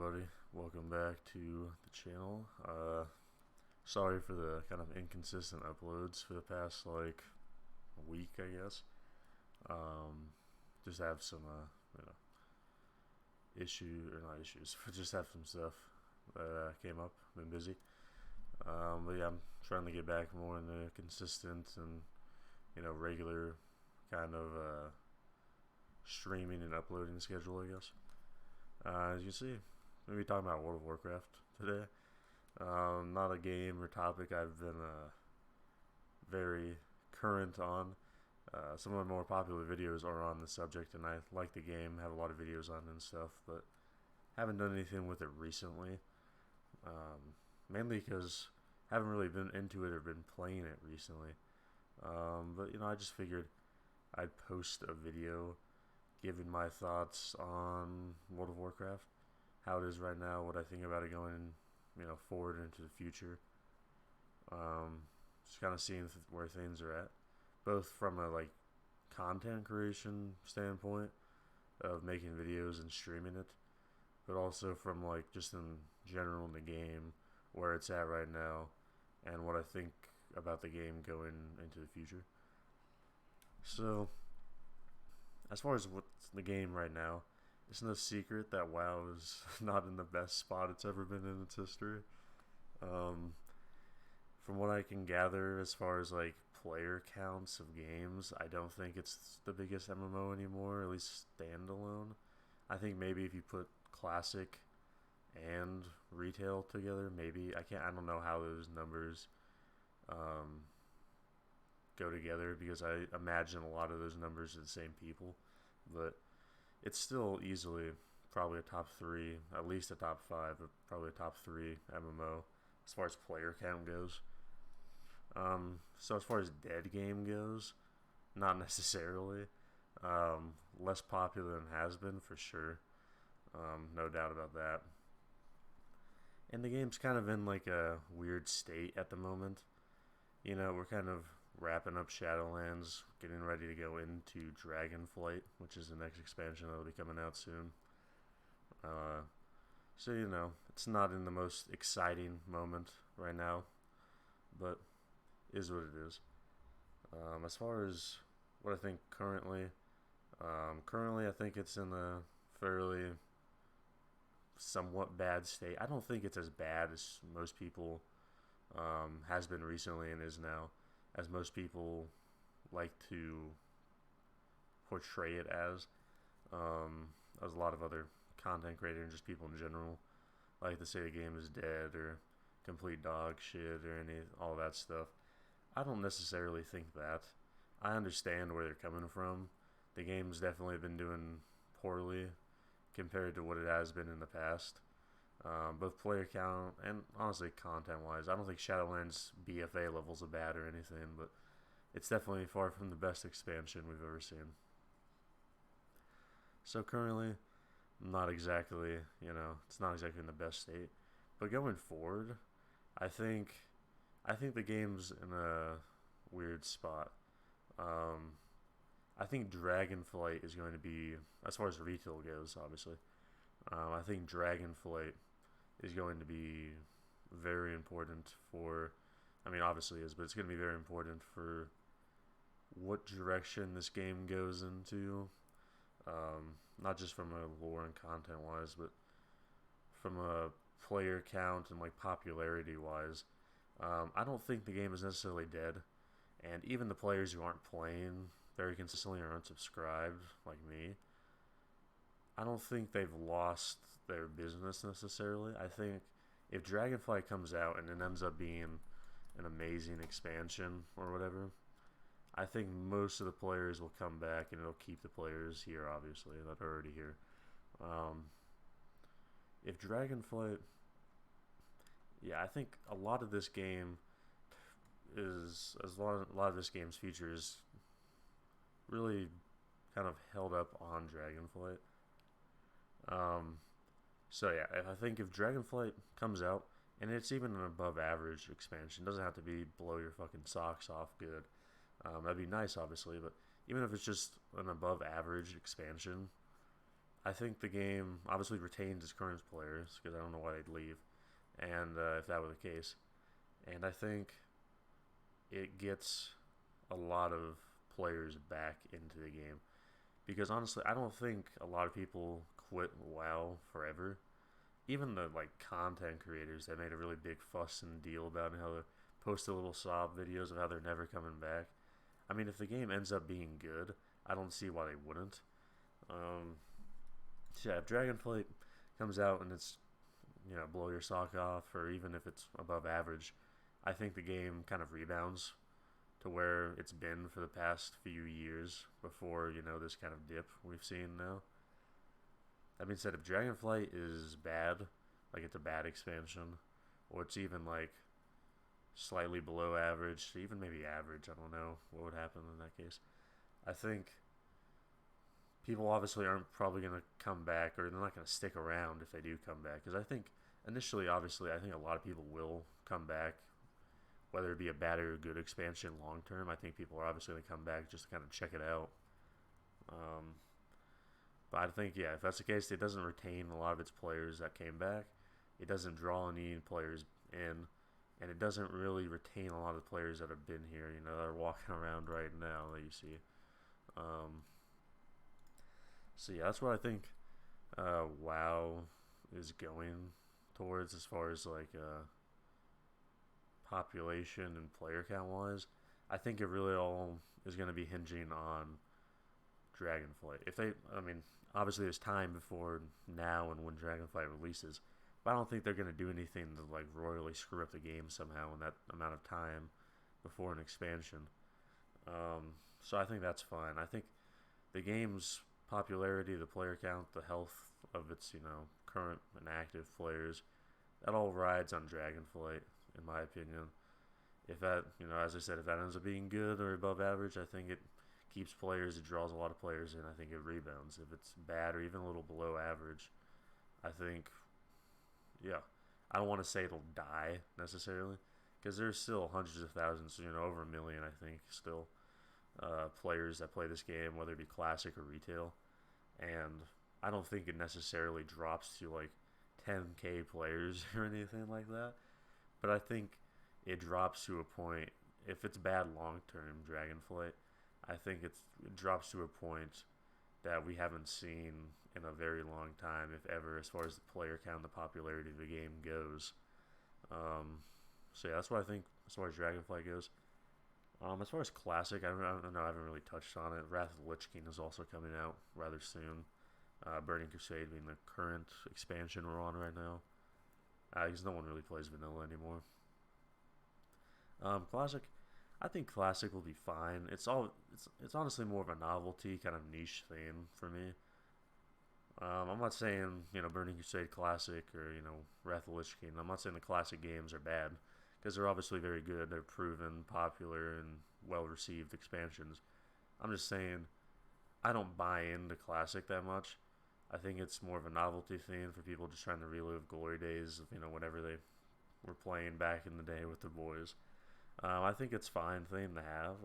everybody? Welcome back to the channel. Sorry for the kind of inconsistent uploads for the past week, I guess. Just have some not issues, but just have some stuff that came up. Been busy, but yeah, I'm trying to get back more in a consistent and regular kind of streaming and uploading schedule, I guess. As you see, we'll be talking about World of Warcraft today. Not a game or topic I've been very current on. Some of my more popular videos are on the subject, and I like the game, have a lot of videos on it and stuff, but haven't done anything with it recently. Mainly because I haven't really been into it or been playing it recently. But I just figured I'd post a video giving my thoughts on World of Warcraft, how it is right now, what I think about it going, forward into the future. Just kind of seeing where things are at, both from a content creation standpoint of making videos and streaming it, but also from just in general in the game, where it's at right now, and what I think about the game going into the future. So, as far as what's the game right now, it's no secret that WoW is not in the best spot it's ever been in its history. From what I can gather, as far as player counts of games, I don't think it's the biggest MMO anymore, at least standalone. I think maybe if you put classic and retail together, maybe I don't know how those numbers go together, because I imagine a lot of those numbers are the same people, but it's still easily probably a top 3, at least a top 5, but probably a top 3 MMO as far as player count goes. So as far as dead game goes, not necessarily. Less popular than it has been, for sure. No doubt about that. And the game's kind of in a weird state at the moment. We're kind of wrapping up Shadowlands, getting ready to go into Dragonflight, which is the next expansion that'll be coming out soon. So it's not in the most exciting moment right now, but is what it is. As far as what I think currently I think it's in a fairly somewhat bad state. I don't think it's as bad as most people has been recently and is now, as most people like to portray it as a lot of other content creators and just people in general like to say the game is dead or complete dog shit or all that stuff. I don't necessarily think that. I understand where they're coming from. The game's definitely been doing poorly compared to what it has been in the past. Both player count and honestly content-wise. I don't think Shadowlands BFA levels are bad or anything, but it's definitely far from the best expansion we've ever seen. So currently, not exactly, it's not exactly in the best state. But going forward, I think the game's in a weird spot. I think Dragonflight is going to be, as far as retail goes, obviously, I think Dragonflight is going to be very important for, obviously is, but it's going to be very important for what direction this game goes into, not just from a lore and content wise, but from a player count and popularity wise. I don't think the game is necessarily dead, and even the players who aren't playing very consistently or unsubscribed, like me, I don't think they've lost their business necessarily. I think if Dragonflight comes out and it ends up being an amazing expansion or whatever, I think most of the players will come back, and it'll keep the players here, obviously, that are already here. If Dragonflight... Yeah, I think a lot of this game is... a lot of this game's features really kind of held up on Dragonflight. So yeah, I think if Dragonflight comes out, and it's even an above average expansion, doesn't have to be blow your fucking socks off good. That'd be nice, obviously, but even if it's just an above average expansion, I think the game obviously retains its current players because I don't know why they'd leave, and if that were the case, and I think it gets a lot of players back into the game because honestly, I don't think a lot of people quit WoW forever. Even the like content creators that made a really big fuss and deal about it, how they posted little sob videos of how they're never coming back. I mean, if the game ends up being good, I don't see why they wouldn't. Um, so yeah, if Dragonflight comes out and it's blow your sock off, or even if it's above average, I think the game kind of rebounds to where it's been for the past few years before this kind of dip we've seen now. That being said, if Dragonflight is bad, like it's a bad expansion, or it's even like slightly below average, even maybe average, I don't know what would happen in that case. I think people obviously aren't probably going to come back, or they're not going to stick around if they do come back. Because I think initially, obviously, I think a lot of people will come back, whether it be a bad or a good expansion long term. I think people are obviously going to come back just to kind of check it out. But I think, yeah, if that's the case, it doesn't retain a lot of its players that came back. It doesn't draw any players in, and it doesn't really retain a lot of the players that have been here, that are walking around right now that you see. So yeah, that's what I think WoW is going towards as far as like population and player count wise. I think it really all is going to be hinging on Dragonflight. I mean, obviously there's time before now and when Dragonflight releases, but I don't think they're going to do anything to like royally screw up the game somehow in that amount of time before an expansion. So I think that's fine. I think the game's popularity, the player count, the health of its current and active players, that all rides on Dragonflight, in my opinion. If that as I said, if that ends up being good or above average, I think it keeps players, it draws a lot of players in. I think it rebounds. If it's bad or even a little below average, I think, yeah, I don't want to say it'll die necessarily, because there's still hundreds of thousands, over a million, I think, still players that play this game, whether it be classic or retail, and I don't think it necessarily drops to like 10k players or anything like that, but I think it drops to a point, if it's bad long term, Dragonflight, I think it drops to a point that we haven't seen in a very long time, if ever, as far as the player count and the popularity of the game goes. So yeah, that's what I think as far as Dragonflight goes. As far as Classic, I don't know, I haven't really touched on it. Wrath of the Lich King is also coming out rather soon. Burning Crusade being the current expansion we're on right now. Because no one really plays vanilla anymore. Classic, I think Classic will be fine. It's honestly more of a novelty, kind of niche thing for me. I'm not saying, Burning Crusade Classic or, Wrath of the Lich King. I'm not saying the classic games are bad, because they're obviously very good. They're proven, popular, and well-received expansions. I'm just saying I don't buy into Classic that much. I think it's more of a novelty thing for people just trying to relive glory days of, whenever they were playing back in the day with the boys. I think it's a fine thing to have.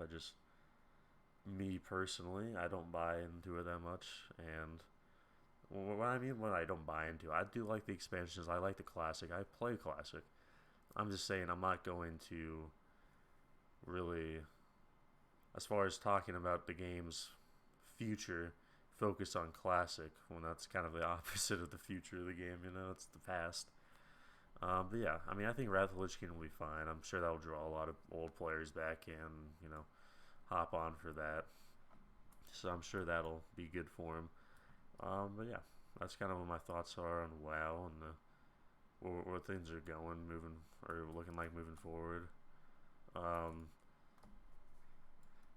Me personally, I don't buy into it that much. And what I mean when I don't buy into it, I do like the expansions. I like the Classic. I play Classic. I'm just saying I'm not going to really, as far as talking about the game's future, focus on Classic when that's kind of the opposite of the future of the game. It's the past. But yeah, I mean, I think Wrath of the Lich King will be fine. I'm sure that'll draw a lot of old players back and, hop on for that. So I'm sure that'll be good for him. But yeah, that's kind of what my thoughts are on WoW and where things are looking like moving forward.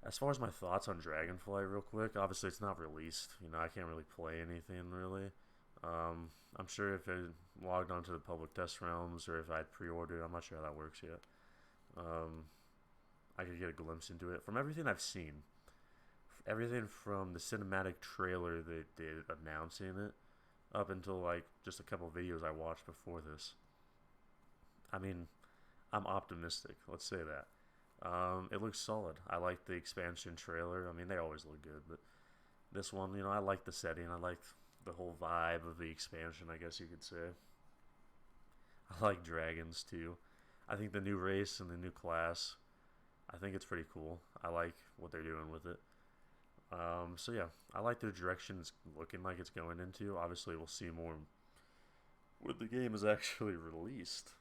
As far as my thoughts on Dragonflight, real quick, obviously it's not released. I can't really play anything really. I'm sure if I logged onto the public test realms or if I'd pre-ordered, I'm not sure how that works yet. I could get a glimpse into it. From everything I've seen, everything from the cinematic trailer they did announcing it up until like just a couple of videos I watched before this, I mean, I'm optimistic. Let's say that. It looks solid. I like the expansion trailer. I mean, they always look good, but this one, I like the setting. I like the whole vibe of the expansion, I guess you could say. I like dragons too. I think the new race and the new class, I think it's pretty cool. I like what they're doing with it. So yeah, I like the direction it's looking like it's going into. Obviously, we'll see more when the game is actually released.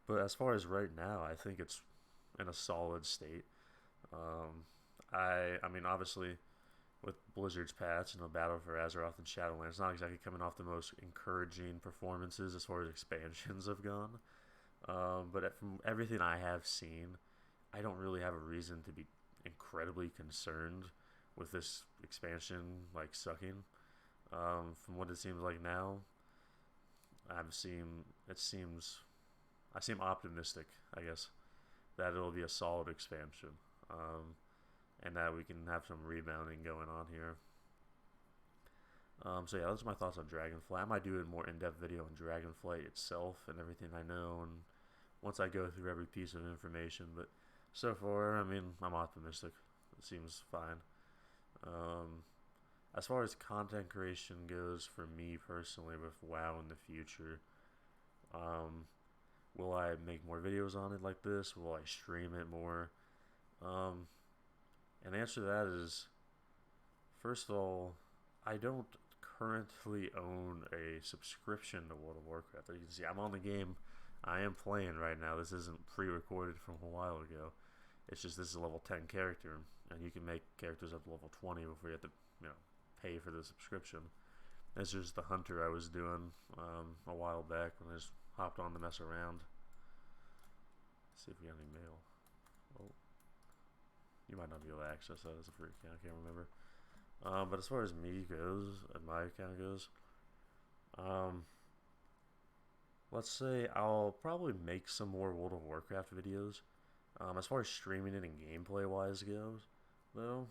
But as far as right now, I think it's in a solid state. Um, I mean, obviously, with Blizzard's patch and the Battle for Azeroth and Shadowlands, it's not exactly coming off the most encouraging performances as far as expansions have gone. But from everything I have seen, I don't really have a reason to be incredibly concerned with this expansion like sucking. From what it seems like now, I've seen it seems I seem optimistic, I guess, that it'll be a solid expansion, and that we can have some rebounding going on here. So yeah, those are my thoughts on Dragonflight. I might do a more in-depth video on Dragonflight itself and everything I know, and once I go through every piece of information. But so far, I mean, I'm optimistic. It seems fine. Um, as far as content creation goes, for me personally, with WoW in the future, um, will I make more videos on it like this? Will I stream it more? Um, and the answer to that is, first of all, I don't currently own a subscription to World of Warcraft. As you can see, I'm on the game. I am playing right now. This isn't pre-recorded from a while ago. It's just this is a level 10 character, and you can make characters up to level 20 before you have to, pay for the subscription. That's just the hunter I was doing a while back when I just hopped on to mess around. Let's see if we got any mail. Oh, you might not be able to access that as a free account. I can't remember. But as far as me goes, and my account goes, let's say I'll probably make some more World of Warcraft videos. As far as streaming it and gameplay wise goes, though,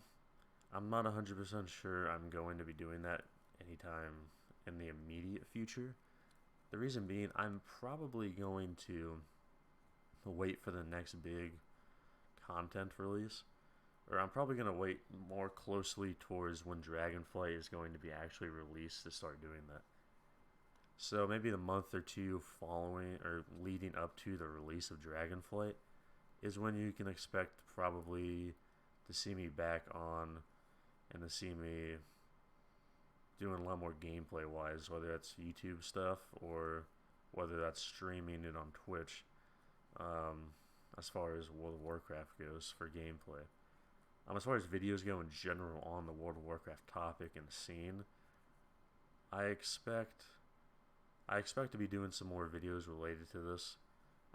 I'm not 100% sure I'm going to be doing that anytime in the immediate future. The reason being, I'm probably going to wait for the next big content release. Or I'm probably going to wait more closely towards when Dragonflight is going to be actually released to start doing that. So maybe the month or two following or leading up to the release of Dragonflight is when you can expect probably to see me back on and to see me doing a lot more gameplay wise, whether that's YouTube stuff or whether that's streaming it on Twitch, as far as World of Warcraft goes for gameplay. As far as videos go in general on the World of Warcraft topic and scene, I expect to be doing some more videos related to this,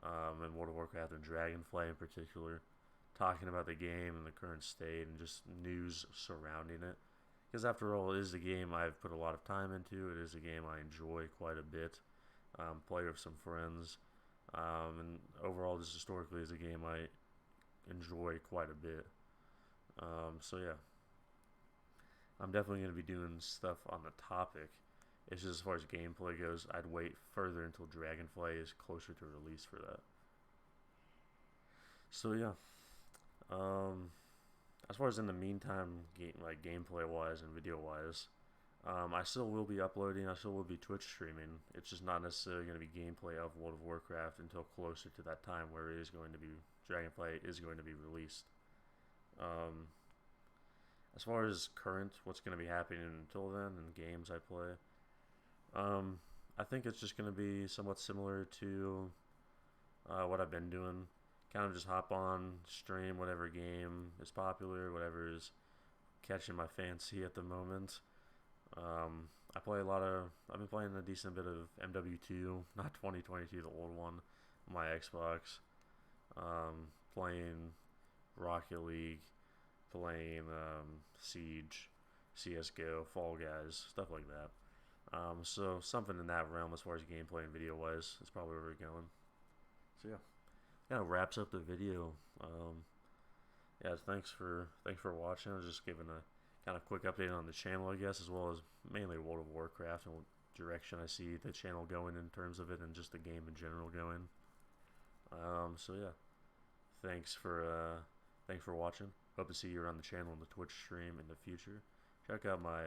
and World of Warcraft and Dragonflight in particular, talking about the game and the current state and just news surrounding it. Because after all, it is a game I've put a lot of time into. It is a game I enjoy quite a bit. Play with some friends, and overall, just historically, is a game I enjoy quite a bit. So yeah, I'm definitely going to be doing stuff on the topic. It's just as far as gameplay goes, I'd wait further until Dragonflight is closer to release for that. So yeah, as far as in the meantime, gameplay wise and video wise, I still will be uploading. I still will be Twitch streaming. It's just not necessarily going to be gameplay of World of Warcraft until closer to that time where it is going to be Dragonflight is going to be released. As far as what's going to be happening until then and games I play, I think it's just going to be somewhat similar to what I've been doing. Kind of just hop on, stream whatever game is popular, whatever is catching my fancy at the moment. I've been playing a decent bit of MW2, not 2022, the old one, on my Xbox. Playing Rocket League, playing Siege, CSGO, Fall Guys, stuff like that. So something in that realm as far as gameplay and video wise is probably where we're going. So yeah, kind of wraps up the video. Yeah, thanks for watching. I was just giving a kind of quick update on the channel, I guess, as well as mainly World of Warcraft and what direction I see the channel going in terms of it and just the game in general going. So yeah, thanks for watching. Hope to see you around the channel and the Twitch stream in the future. Check out my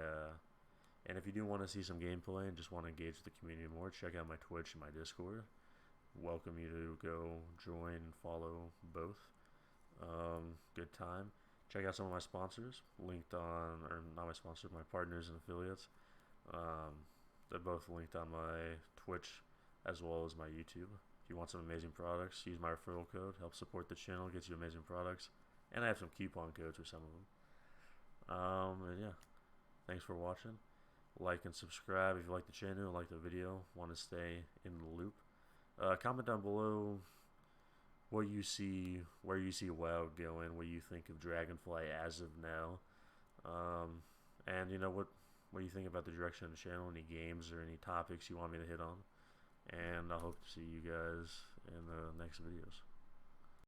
And if you do want to see some gameplay and just want to engage with the community more, check out my Twitch and my Discord. Welcome you to go join and follow both. Good time. Check out some of my sponsors, linked on, or not my sponsors, my partners and affiliates. They're both linked on my Twitch as well as my YouTube. If you want some amazing products, use my referral code. Help support the channel, gets you amazing products. And I have some coupon codes for some of them. And yeah, thanks for watching. Like and subscribe if you like the channel, like the video, want to stay in the loop. Comment down below what you see, where you see WoW going, what you think of Dragonflight as of now, and you know what you think about the direction of the channel, any games or any topics you want me to hit on. And I hope to see you guys in the next videos.